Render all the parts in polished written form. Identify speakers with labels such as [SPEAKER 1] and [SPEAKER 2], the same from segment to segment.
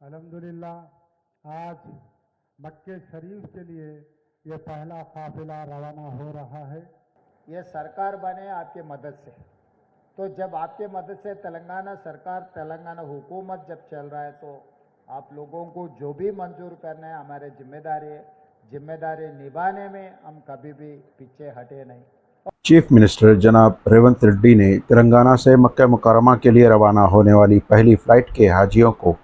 [SPEAKER 1] अल्हम्दुलिल्लाह आज मक्के शरीफ के लिए ये पहला काफिला रवाना हो रहा है।
[SPEAKER 2] ये सरकार बने आपके मदद से, तो जब आपके मदद से तेलंगाना सरकार, तेलंगाना हुकूमत जब चल रहा है, तो आप लोगों को जो भी मंजूर करना है हमारे जिम्मेदारी है। जिम्मेदारी निभाने में हम कभी भी पीछे हटे नहीं।
[SPEAKER 3] चीफ मिनिस्टर जनाब रेवंत रेड्डी ने तेलंगाना से मक्का मुकर्रमा के लिए रवाना होने वाली पहली फ़्लाइट के हाजियों को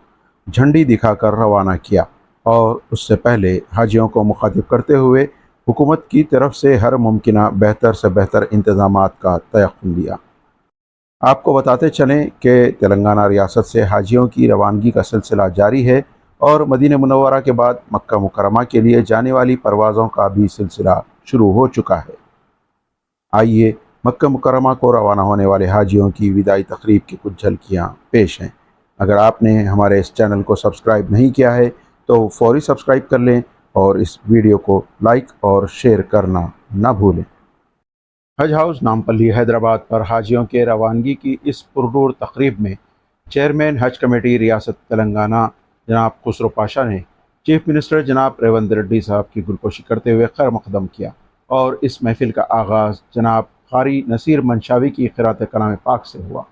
[SPEAKER 3] झंडी दिखाकर रवाना किया और उससे पहले हाजियों को मुखातिब करते हुए हुकूमत की तरफ से हर मुमकिन बेहतर से बेहतर इंतजामात का तयक़ुन दिया। आपको बताते चलें कि तेलंगाना रियासत से हाजियों की रवानगी का सिलसिला जारी है और मदीना मुनव्वरा के बाद मक्का मुकर्रमा के लिए जाने वाली परवाज़ों का भी सिलसिला शुरू हो चुका है। आइए मक्का मुकर्रमा को रवाना होने वाले हाजियों की विदाई तकरीब की कुछ झलकियाँ पेश हैं। अगर आपने हमारे इस चैनल को सब्सक्राइब नहीं किया है तो फौरी सब्सक्राइब कर लें और इस वीडियो को लाइक और शेयर करना ना भूलें। हज हाउस नामपल्ली हैदराबाद पर हाजियों के रवानगी की इस पुरनूर तकरीब में चेयरमैन हज कमेटी रियासत तेलंगाना जनाब खुसरो पाशा ने चीफ मिनिस्टर जनाब रेवंत रेड्डी साहब की गुलपोशी करते हुए खैर मकदम किया और इस महफिल का आगाज़ जनाब कारी नसीर मंशावी की क़िरात कलाम पाक से हुआ।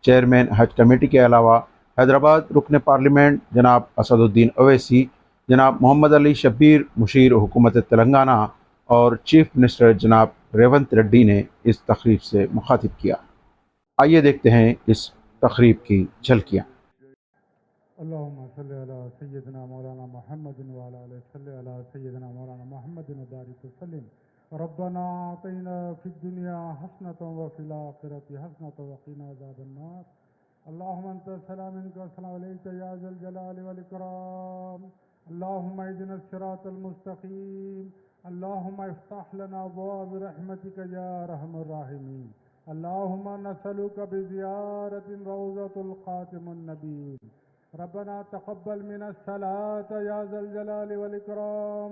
[SPEAKER 3] चेयरमैन हज कमेटी के अलावा हैदराबाद रुकन पार्लियामेंट जनाब असदुद्दीन अवैसी, जनाब मोहम्मद अली शब्बीर मुशीर हुकूमत तेलंगाना और चीफ मिनिस्टर जनाब रेवंत रेड्डी ने इस तकरीब से मुखातिब किया। आइए देखते हैं इस तकरीब की झलकियाँ।
[SPEAKER 1] अल्लाहुम्मा सल्ली अला सय्यिदना मौलाना मुहम्मदिन व अला आलिहि सल्ली अला सय्यिदना मौलाना मुहम्मदिन व बारिक वसल्लिम। रब्बना आतिना फिद दुनिया हसनतन व फिल आखिरति हसनतन व क़िना अज़ाबन्नार। अल्लाहुम्मा अंता सलाम मिनका सलाम अलैका या ज़ल जलाली वल इकराम। अल्लाहुम्मा इहदिना सिरातल मुस्तक़ीम। अल्लाहुम्मा इफ्तह लना अबवाब रहमतिका या अरहमर राहिमीन। अल्लाहुम्मा नसअलुका बिज़ियारतिन रौज़तुल ख़ातिमुन नबीय्यीन। रब्बना तक़ब्बल मिनस सलात या ज़ल जलाली वल इकराम।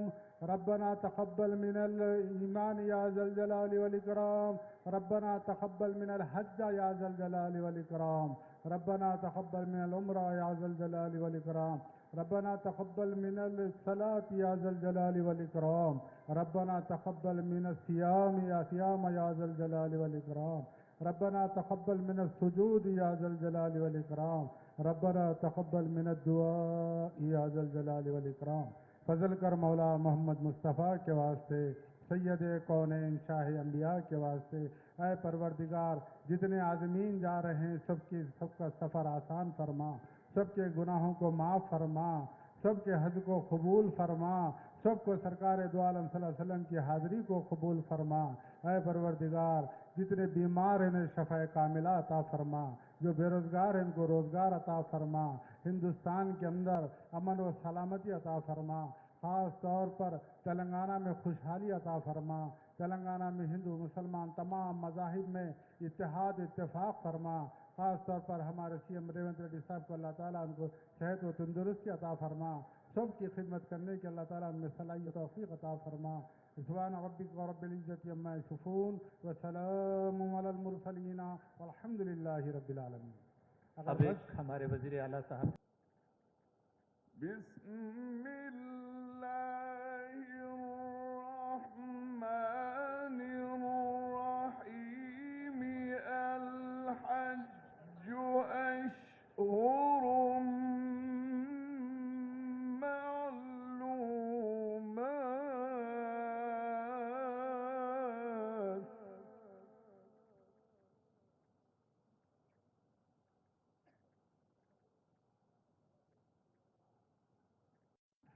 [SPEAKER 1] रब्बना तक़ब्बल मिनल ईमान या ज़ल जलाली वल इकराम। रब्बना तक़ब्बल मिनल हज्ज या ज़ल जलाली वल इकराम। रब्बना तक़ब्बल मिनल उम्रा या ज़ल जलाली वल इकराम। रब्बना तक़ब्बल मिनल सलात या ज़ल जलाली वल इकराम। रब्बना तक़ब्बल मिनस सियाम या ज़ल जलाली वल इकराम। रब्बना तक़ब्बल मिनस सुजूद या ज़ल जलाली वल इकराम। रब्बना तक़ब्बल मिनद दुआ या ज़ल जलाली वल इकराम। फजल कर मौला मोहम्मद मुस्तफ़ा के वास्ते, सैयद कौनैन शाह अंबिया के वास्ते। ऐ परवरदिगार, जितने आज़मीन जा रहे हैं सबका सफ़र आसान फरमा, सबके गुनाहों को माफ़ फरमा, सबके हज को कबूल फरमा, सबको सरकार दो आलम सल्लल्लाहु अलैहि वसल्लम की हाज़िरी को कबूल फरमा। ऐ परवरदिगार, जितने बीमार हैं उन्हें शफ़ा कामिला अता फरमा, जो बेरोज़गार हैं उनको रोज़गार अता फरमा, हिंदुस्तान के अंदर अमन व सलामती अता फरमा, ख़ास तौर पर तेलंगाना में खुशहाली अता फरमा, तेलंगाना में हिंदू मुसलमान तमाम मज़ाहिब में इत्तेहाद इत्तेफाक फरमा। ख़ास तौर पर हमारे सीएम रेवंत रेड्डी साहब को अल्लाह ताला उनको सेहत व तंदुरुस्ती अता फरमा, सबकी खिदमत करने के अल्लाह ताला उनमें सलाहियत तौफ़ीक़ अता फरमा। सुब्हान रब्बिका रब्बिल इज़्ज़ति अम्मा यसिफ़ून व सलामुन अलल मुरसलीन वल्हम्दुलिल्लाहि रब्बिल आलमीन।
[SPEAKER 4] अब एक हमारे वज़ीर आला साहब।
[SPEAKER 5] बिस्मिल्लाहिर्रहमानिर्रहीम। अल हज्जु अश्हुरुम मालूमात।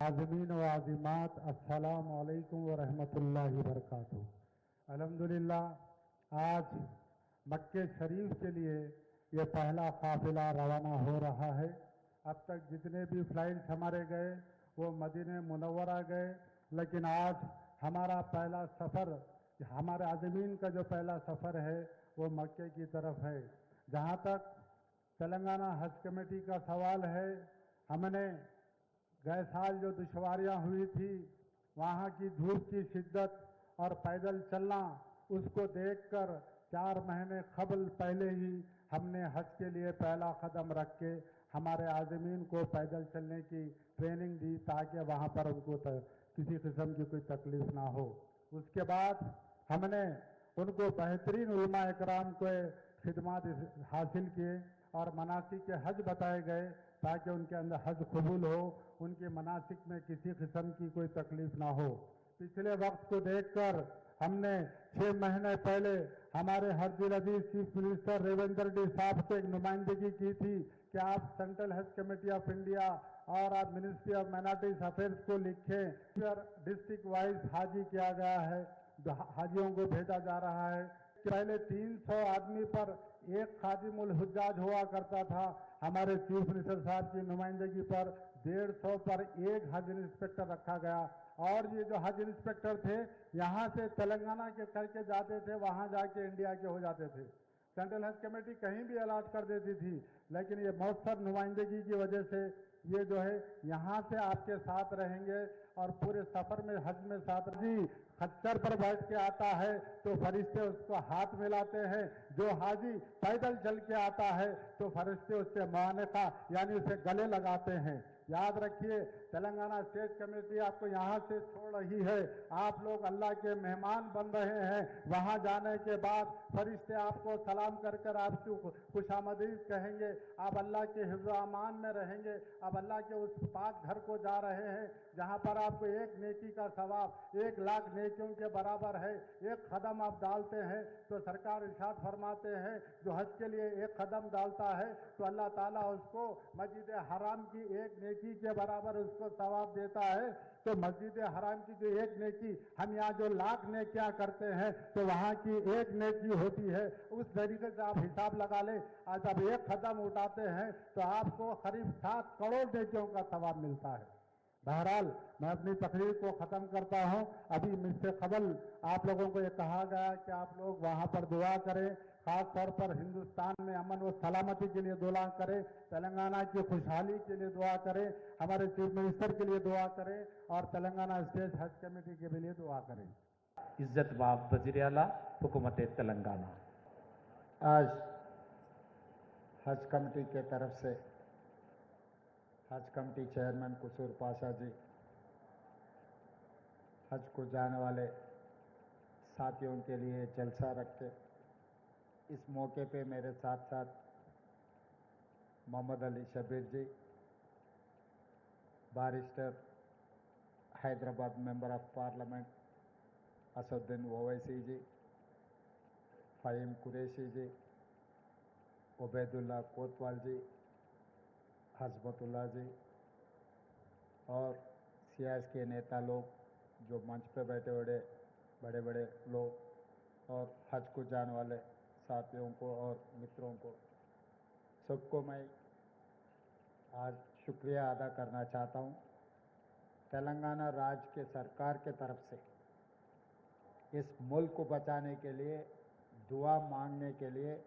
[SPEAKER 1] आज़मीन व आज़िमात अस्सलाम वालेकुम व रहमतुल्लाहि व बरकातुहू। अल्हम्दुलिल्लाह आज मक्के शरीफ के लिए ये पहला काफिला रवाना हो रहा है। अब तक जितने भी फ्लाइट्स हमारे गए वो मदीने मुनव्वरा गए, लेकिन आज हमारा पहला सफ़र, हमारे आज़मीन का जो पहला सफ़र है वो मक्के की तरफ है। जहाँ तक तेलंगाना हज कमेटी का सवाल है, हमने गए साल जो दुश्वारियाँ हुई थी, वहाँ की धूप की शिद्दत और पैदल चलना, उसको देखकर 4 महीने कबल पहले ही हमने हज के लिए पहला कदम रख के हमारे आज़मीन को पैदल चलने की ट्रेनिंग दी ताकि वहाँ पर उनको किसी किस्म की कोई तकलीफ ना हो। उसके बाद हमने उनको बेहतरीन उलमा इकराम को खिदमत हासिल किए और मनासिक के हज बताए गए ताकि उनके अंदर हज कबूल हो, उनके मनासिक में किसी किस्म की कोई तकलीफ ना हो। पिछले वक्त को देखकर हमने 6 महीने पहले हमारे हरदिल अजीज चीफ मिनिस्टर रेवंत रेड्डी साहब से एक नुमाइंदगी की थी कि आप सेंट्रल हज कमेटी ऑफ इंडिया और आप मिनिस्ट्री ऑफ माइनॉरिटीज अफेयर्स को लिखें। डिस्ट्रिक्ट वाइज हाजी किया गया है, हाजियों को भेजा जा रहा है। पहले 300 आदमी पर एक खादिमुल हुज्जाज हुआ करता था, हमारे चीफ मिनिस्टर साहब की नुमाइंदगी पर 150 पर एक हज इंस्पेक्टर रखा गया। और ये जो हज इंस्पेक्टर थे यहाँ से तेलंगाना के करके जाते थे, वहाँ जाके इंडिया के हो जाते थे। सेंट्रल हज कमेटी कहीं भी अलॉट कर देती थी, लेकिन ये मौसर नुमाइंदगी की वजह से ये जो है यहाँ से आपके साथ रहेंगे और पूरे सफर में हज में साथ जी खच्चर पर बैठ के आता है तो फरिश्ते उसको हाथ मिलाते हैं, जो हाजी पैदल चल के आता है तो फरिश्ते उससे मुआनका यानी उसे गले लगाते हैं। याद रखिए, तेलंगाना स्टेट कमेटी आपको यहाँ से छोड़ रही है, आप लोग अल्लाह के मेहमान बन रहे हैं। वहाँ जाने के बाद फरिश्ते आपको सलाम कर कर आपको खुशामदीद कहेंगे, आप अल्लाह के हिफ्ज़ अमान में रहेंगे। अब अल्लाह के उस पाक घर को जा रहे हैं जहाँ पर आपको एक नेकी का सवाब 1 लाख नेकियों के बराबर है। एक कदम आप डालते हैं तो सरकार इरशाद फरमाते हैं, जो हज के लिए एक कदम डालता है तो अल्लाह ताला उसको मस्जिद हराम की एक नेकी के बराबर उसको सवाब देता है। तो मस्जिद हराम की जो एक नेकी, हम यहाँ जो लाख नेकियां करते हैं तो वहाँ की एक नेकी होती है। उस तरीके से आप हिसाब लगा लें, आज आप एक कदम उठाते हैं तो आपको करीब 7 करोड़ नेकियों का सवाब मिलता है। बहरहाल मैं अपनी तकरीर को ख़त्म करता हूँ। अभी मुझसे कबल आप लोगों को ये कहा गया कि आप लोग वहाँ पर दुआ करें, खास तौर पर हिंदुस्तान में अमन व सलामती के लिए दुआ करें, तेलंगाना की खुशहाली के लिए दुआ करें, हमारे चीफ मिनिस्टर के लिए दुआ करें और तेलंगाना स्टेट हज कमेटी के लिए दुआ करें।
[SPEAKER 4] इज्जत बाब वज़ीर आला हुकूमत तेलंगाना।
[SPEAKER 2] आज हज कमेटी के तरफ से हज कमेटी चेयरमैन कुसूर पाशा जी, हज को जाने वाले साथियों के लिए जलसा रखते। इस मौके पे मेरे साथ साथ Mohammed Ali Shabbir ji, barrister, Hyderabad member of parliament Asaduddin Owaisi ji, Faheem Qureshi ji, Ubaidullah Kotwal ji, हजबतुल्ला जी और सीएस के नेता लोग जो मंच पे बैठे बड़े बड़े लोग और हज को जाने वाले साथियों को और मित्रों को सबको मैं आज शुक्रिया अदा करना चाहता हूँ। तेलंगाना राज्य के सरकार के तरफ से इस मुल्क को बचाने के लिए दुआ मांगने के लिए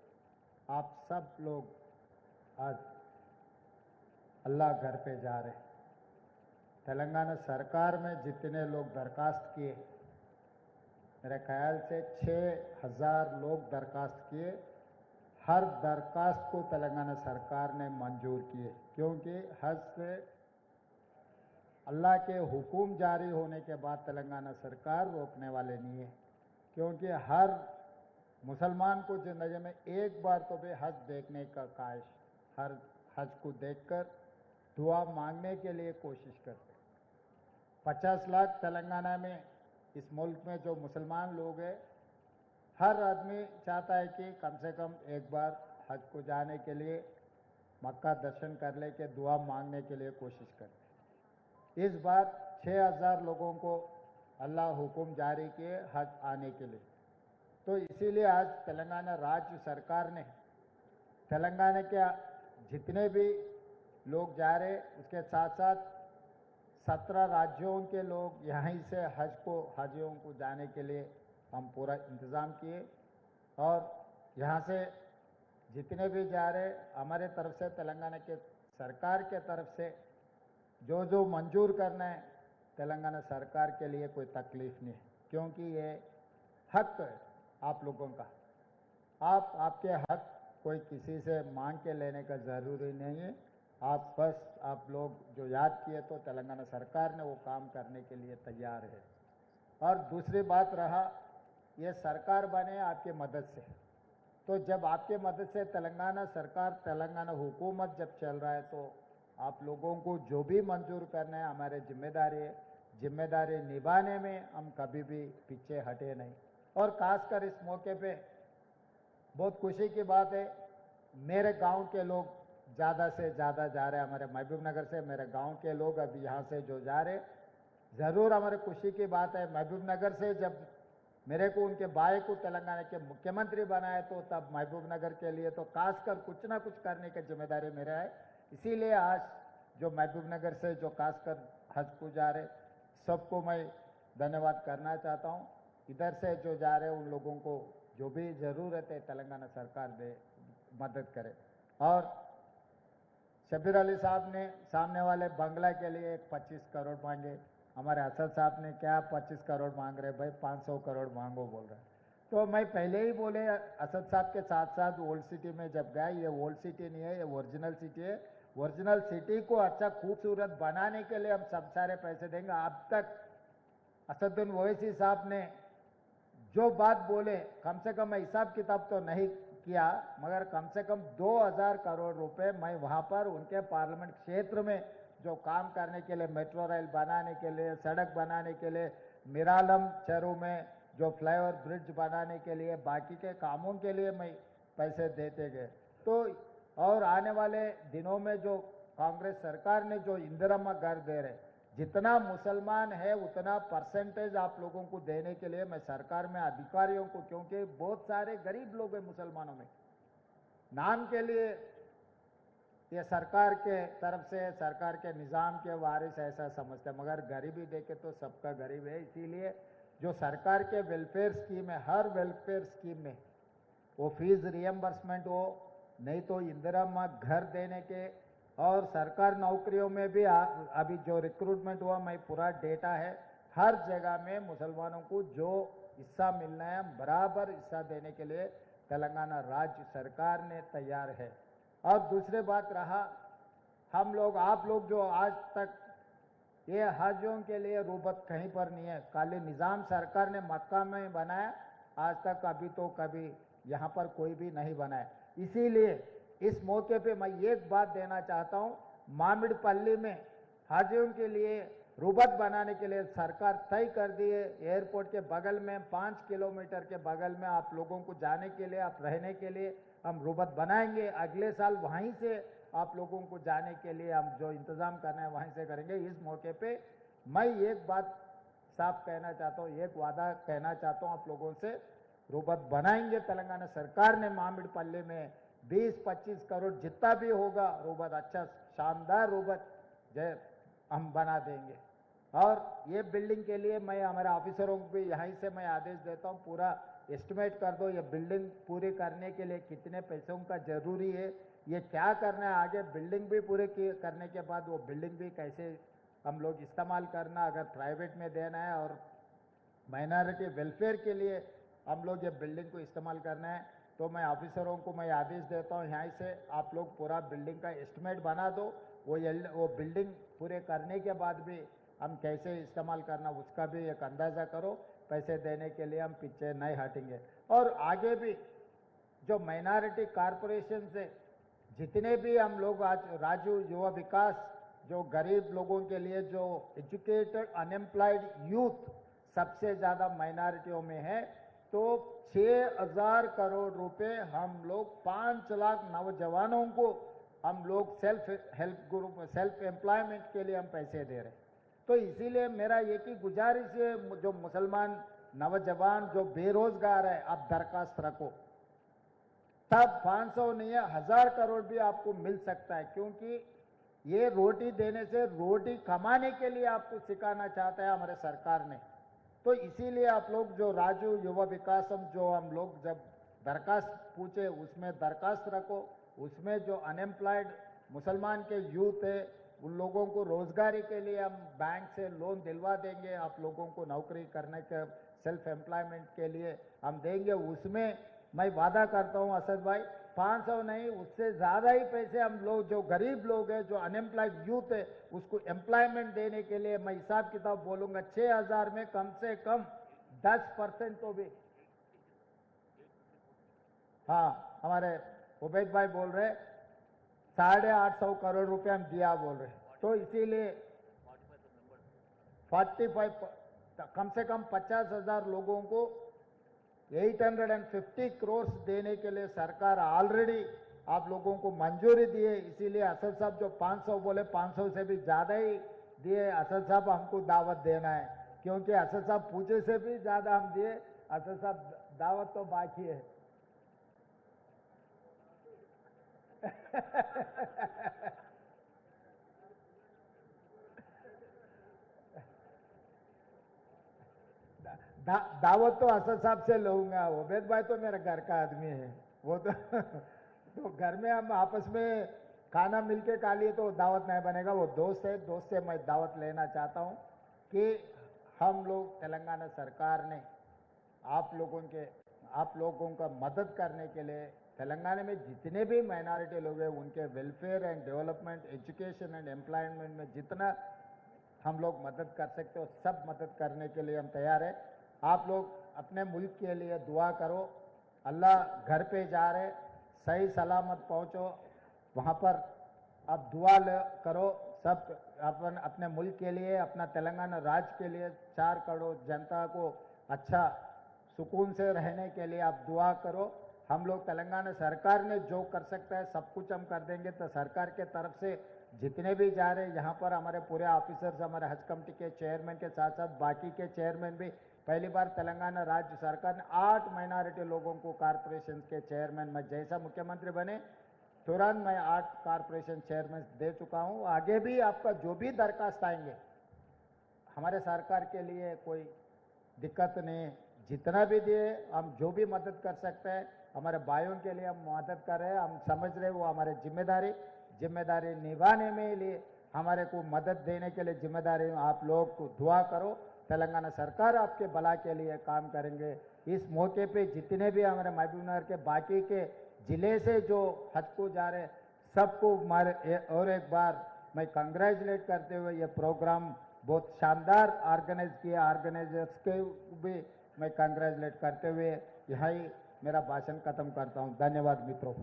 [SPEAKER 2] आप सब लोग आज अल्लाह घर पे जा रहे हैं। तेलंगाना सरकार में जितने लोग दरखास्त किए, मेरे ख्याल से 6000 लोग दरखास्त किए, हर दरखास्त को तेलंगाना सरकार ने मंजूर किए, क्योंकि हज से अल्लाह के हुक्म जारी होने के बाद तेलंगाना सरकार रोकने वाले नहीं है, क्योंकि हर मुसलमान को जिंदगी में एक बार तो भी हज देखने का ख्वाहिश, हर हज को देखकर दुआ मांगने के लिए कोशिश करते। 50 लाख तेलंगाना में इस मुल्क में जो मुसलमान लोग हैं, हर आदमी चाहता है कि कम से कम एक बार हज को जाने के लिए मक्का दर्शन कर ले के दुआ मांगने के लिए कोशिश करते। इस बार 6000 लोगों को अल्लाह हुक्म जारी किए हज आने के लिए, तो इसीलिए आज तेलंगाना राज्य सरकार ने तेलंगाना के जितने भी लोग जा रहे, उसके साथ साथ 17 राज्यों के लोग यहीं से हाजियों को जाने के लिए हम पूरा इंतज़ाम किए, और यहाँ से जितने भी जा रहे हमारे तरफ से तेलंगाना के सरकार के तरफ से जो जो मंजूर करना है, तेलंगाना सरकार के लिए कोई तकलीफ नहीं है, क्योंकि ये हक है आप लोगों का। आपके हक कोई किसी से मांग के लेने का ज़रूरी नहीं है। आप लोग जो याद किए तो तेलंगाना सरकार ने वो काम करने के लिए तैयार है। और दूसरी बात रहा, ये सरकार बने आपके मदद से, तो जब आपके मदद से तेलंगाना सरकार, तेलंगाना हुकूमत जब चल रहा है, तो आप लोगों को जो भी मंजूर करना है हमारे जिम्मेदारी है। जिम्मेदारी निभाने में हम कभी भी पीछे हटे नहीं। और खासकर इस मौके पे बहुत खुशी की बात है, मेरे गांव के लोग ज़्यादा से ज़्यादा जा रहे हैं। हमारे महबूब नगर से मेरे गांव के लोग अभी यहाँ से जो जा रहे, ज़रूर हमारे खुशी की बात है। महबूब नगर से जब मेरे को उनके भाई को तेलंगाना के मुख्यमंत्री बनाए, तो तब महबूब नगर के लिए तो खासकर कुछ ना कुछ करने की जिम्मेदारी मेरा है। इसीलिए आज जो महबूब नगर से जो खासकर हज को जा रहे, सबको मैं धन्यवाद करना चाहता हूँ। इधर से जो जा रहे उन लोगों को जो भी ज़रूरत है तेलंगाना सरकार दे, मदद करे। और शब्बीर अली साहब ने सामने वाले बंगला के लिए 25 करोड़ मांगे, हमारे असद साहब ने क्या 25 करोड़ मांग रहे, भाई 500 करोड़ मांगो बोल रहे। तो मैं पहले ही बोले असद साहब के साथ साथ ओल्ड सिटी में जब गया, ये ओल्ड सिटी नहीं है, ये ओरिजिनल सिटी है। ओरिजिनल सिटी को अच्छा खूबसूरत बनाने के लिए हम सब सारे पैसे देंगे। अब तक असदुद्दीन ओवैसी साहब ने जो बात बोले, कम से कम हिसाब किताब तो नहीं किया, मगर कम से कम 2000 करोड़ रुपए मैं वहां पर उनके पार्लियामेंट क्षेत्र में जो काम करने के लिए, मेट्रो रेल बनाने के लिए, सड़क बनाने के लिए, मिरालम चरू में जो फ्लाईओवर ब्रिज बनाने के लिए, बाकी के कामों के लिए मैं पैसे देते गए। तो और आने वाले दिनों में जो कांग्रेस सरकार ने जो इंदिरा घर दे रहे, जितना मुसलमान है उतना परसेंटेज आप लोगों को देने के लिए मैं सरकार में अधिकारियों को, क्योंकि बहुत सारे गरीब लोग हैं मुसलमानों में, नाम के लिए ये सरकार के तरफ से, सरकार के निज़ाम के वारिस ऐसा समझते हैं, मगर गरीबी देखे तो सबका गरीब है। इसीलिए जो सरकार के वेलफेयर स्कीम है, हर वेलफेयर स्कीम में वो फीस रियम्बर्समेंट हो, नहीं तो इंदिरा घर देने के, और सरकार नौकरियों में भी अभी जो रिक्रूटमेंट हुआ, मैं पूरा डेटा है, हर जगह में मुसलमानों को जो हिस्सा मिलना है बराबर हिस्सा देने के लिए तेलंगाना राज्य सरकार ने तैयार है। और दूसरी बात रहा, हम लोग, आप लोग जो आज तक ये हाजियों के लिए रूबत कहीं पर नहीं है, खाली निज़ाम सरकार ने मक्का में बनाया, आज तक अभी तो कभी यहाँ पर कोई भी नहीं बनाया। इसीलिए इस मौके पे मैं एक बात देना चाहता हूँ, मामिड़पल्ली में हाजियों के लिए रूबत बनाने के लिए सरकार तय कर दी है। एयरपोर्ट के बगल में 5 किलोमीटर के बगल में आप लोगों को जाने के लिए, आप रहने के लिए हम रूबत बनाएंगे। अगले साल वहीं से आप लोगों को जाने के लिए हम जो इंतजाम करना है वहीं से करेंगे। इस मौके पे मैं एक बात साफ कहना चाहता हूँ, एक वादा कहना चाहता हूँ आप लोगों से, रोबोट बनाएंगे। तेलंगाना सरकार ने मामिड़पल्ली में 20-25 करोड़ जितना भी होगा रोबोट, अच्छा शानदार रोबोट जो हम बना देंगे। और ये बिल्डिंग के लिए मैं हमारे ऑफिसरों को भी यहीं से मैं आदेश देता हूँ, पूरा एस्टिमेट कर दो ये बिल्डिंग पूरी करने के लिए कितने पैसों का जरूरी है, ये क्या करना है आगे। बिल्डिंग भी पूरे करने के बाद वो बिल्डिंग भी कैसे हम लोग इस्तेमाल करना, अगर प्राइवेट में देना है और माइनॉरिटी वेलफेयर के लिए हम लोग ये बिल्डिंग को इस्तेमाल करना है, तो मैं ऑफिसरों को मैं आदेश देता हूँ यहाँ से आप लोग पूरा बिल्डिंग का एस्टिमेट बना दो। वो बिल्डिंग पूरे करने के बाद भी हम कैसे इस्तेमाल करना उसका भी एक अंदाजा करो। पैसे देने के लिए हम पीछे नहीं हटेंगे। और आगे भी जो माइनॉरिटी कॉरपोरेशन से जितने भी हम लोग आज राजू युवा विकास, जो गरीब लोगों के लिए जो एजुकेटेड अनएम्प्लॉयड यूथ सबसे ज़्यादा माइनॉरिटियों में है, तो 6,000 करोड़ रुपए हम लोग 5 लाख नौजवानों को हम लोग self help group, self employment के लिए हम पैसे दे रहे हैं। तो इसीलिए मेरा एक ही गुजारिश है, जो मुसलमान नौजवान जो बेरोजगार है आप दरखास्त रखो, तब 500 नहीं है 1000 करोड़ भी आपको मिल सकता है, क्योंकि ये रोटी देने से रोटी कमाने के लिए आपको सिखाना चाहता है हमारे सरकार ने। तो इसीलिए आप लोग जो राजू युवा विकासम जो हम लोग जब दरखास्त पूछे उसमें दरखास्त रखो, उसमें जो अनएम्प्लॉयड मुसलमान के यूथ है उन लोगों को रोजगारी के लिए हम बैंक से लोन दिलवा देंगे, आप लोगों को नौकरी करने के सेल्फ एम्प्लॉयमेंट के लिए हम देंगे। उसमें मैं वादा करता हूं असद भाई, 500 नहीं उससे ज्यादा ही पैसे हम लोग जो गरीब लोग हैं, जो अनएम्प्लॉयड यूथ है उसको एम्प्लॉयमेंट देने के लिए मैं हिसाब किताब बोलूंगा। 6,000 में कम से कम 10% तो भी, हाँ हमारे उबैद भाई बोल रहे 850 करोड़ रुपए हम दिया बोल रहे, तो इसीलिए 45 कम से कम 50,000 लोगों को 850 करोड़ देने के लिए सरकार ऑलरेडी आप लोगों को मंजूरी दी है। इसीलिए असद साहब जो 500 बोले 500 से भी ज्यादा ही दिए। असद साहब हमको दावत देना है, क्योंकि असद साहब पूछे से भी ज्यादा हम दिए। असद साहब दावत तो बाकी है। दावत तो असद साहब से लूंगा, उबैद भाई तो मेरा घर का आदमी है, वो तो घर में हम आपस में खाना मिलके खा लिए तो दावत नहीं बनेगा। वो दोस्त है, दोस्त से मैं दावत लेना चाहता हूं कि हम लोग तेलंगाना सरकार ने आप लोगों का मदद करने के लिए तेलंगाना में जितने भी माइनॉरिटी लोग हैं उनके welfare and development, education and employment में जितना हम लोग मदद कर सकते हो सब मदद करने के लिए हम तैयार है। आप लोग अपने मुल्क के लिए दुआ करो, अल्लाह घर पे जा रहे सही सलामत पहुंचो, वहाँ पर आप दुआ करो सब अपने मुल्क के लिए, अपना तेलंगाना राज्य के लिए, 4 करोड़ जनता को अच्छा सुकून से रहने के लिए आप दुआ करो। हम लोग तेलंगाना सरकार ने जो कर सकता है सब कुछ हम कर देंगे। तो सरकार के तरफ से जितने भी जा रहे हैं यहाँ पर हमारे पूरे ऑफिसर्स, हमारे हज कमेटी के चेयरमैन के साथ साथ बाकी के चेयरमैन भी, पहली बार तेलंगाना राज्य सरकार ने 8 माइनॉरिटी लोगों को कॉरपोरेशन के चेयरमैन, मैं जैसा मुख्यमंत्री बने तुरंत मैं 8 कॉरपोरेशन चेयरमैन दे चुका हूँ। आगे भी आपका जो भी दरखास्त आएंगे हमारे सरकार के लिए कोई दिक्कत नहीं, जितना भी दिए हम जो भी मदद कर सकते हैं हमारे भाइयों के लिए हम मदद कर रहे हैं। हम समझ रहे वो हमारे जिम्मेदारी निभाने में लिए हमारे को मदद देने के लिए जिम्मेदारी। आप लोग को दुआ करो, तेलंगाना सरकार आपके भला के लिए काम करेंगे। इस मौके पे जितने भी हमारे महबूबनगर के बाकी के जिले से जो हज को जा रहे सबको और एक बार मैं कंग्रेचुलेट करते हुए ये प्रोग्राम बहुत शानदार ऑर्गेनाइज किया, ऑर्गेनाइजर्स के भी मैं कंग्रेचुलेट करते हुए यही मेरा भाषण खत्म करता हूं। धन्यवाद मित्रों।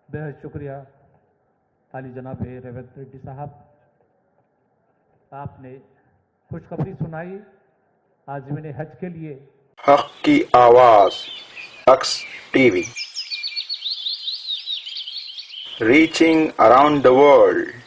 [SPEAKER 4] बेहद शुक्रिया आली जनाब रेवंत रेड्डी साहब, आपने खुशखबरी सुनाई आज़मीन हज के लिए
[SPEAKER 3] हक की आवाज़ Aks TV, reaching around the world